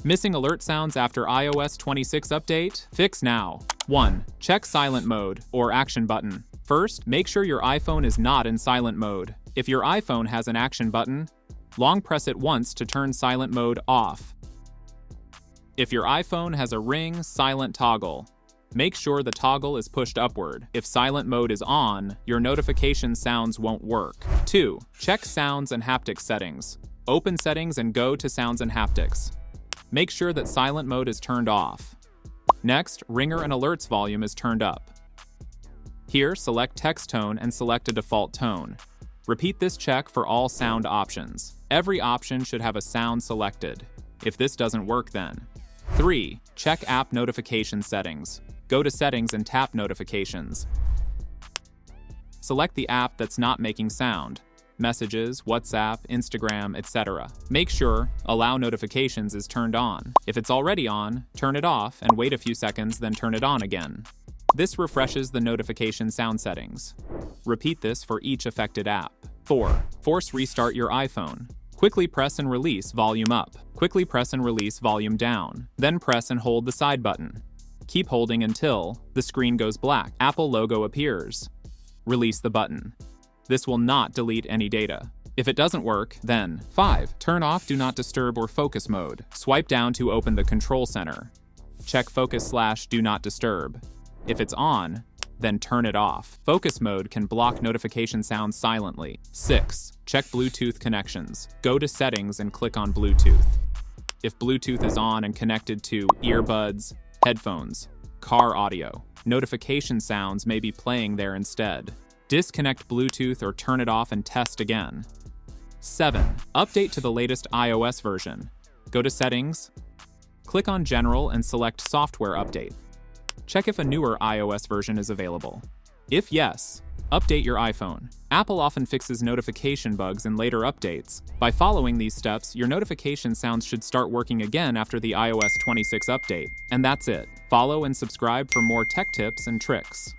Missing alert sounds after iOS 26 update? Fix now. 1. Check silent mode or action button. First, make sure your iPhone is not in silent mode. If your iPhone has an action button, long press it once to turn silent mode off. If your iPhone has a ring silent toggle, make sure the toggle is pushed upward. If silent mode is on, your notification sounds won't work. 2. Check sounds and haptic settings. Open settings and go to sounds and haptics. Make sure that silent mode is turned off. Next, ringer and alerts volume is turned up. Here, select text tone and select a default tone. Repeat this check for all sound options. Every option should have a sound selected. If this doesn't work then. 3. Check app notification settings. Go to settings and tap notifications. Select the app that's not making sound. Messages, WhatsApp, Instagram, etc. Make sure Allow Notifications is turned on. If it's already on, turn it off and wait a few seconds, then turn it on again. This refreshes the notification sound settings. Repeat this for each affected app. 4. Force restart your iPhone. Quickly press and release volume up. Quickly press and release volume down. Then press and hold the side button. Keep holding until the screen goes black. Apple logo appears. Release the button. This will not delete any data. If it doesn't work, then 5. Turn off Do Not Disturb or Focus Mode. Swipe down to open the Control Center. Check Focus/Do Not Disturb. If it's on, then turn it off. Focus mode can block notification sounds silently. 6. Check Bluetooth connections. Go to Settings and click on Bluetooth. If Bluetooth is on and connected to earbuds, headphones, car audio, notification sounds may be playing there instead. Disconnect Bluetooth or turn it off and test again. 7. Update to the latest iOS version. Go to Settings, click on General and select Software Update. Check if a newer iOS version is available. If yes, update your iPhone. Apple often fixes notification bugs in later updates. By following these steps, your notification sounds should start working again after the iOS 26 update. And that's it. Follow and subscribe for more tech tips and tricks.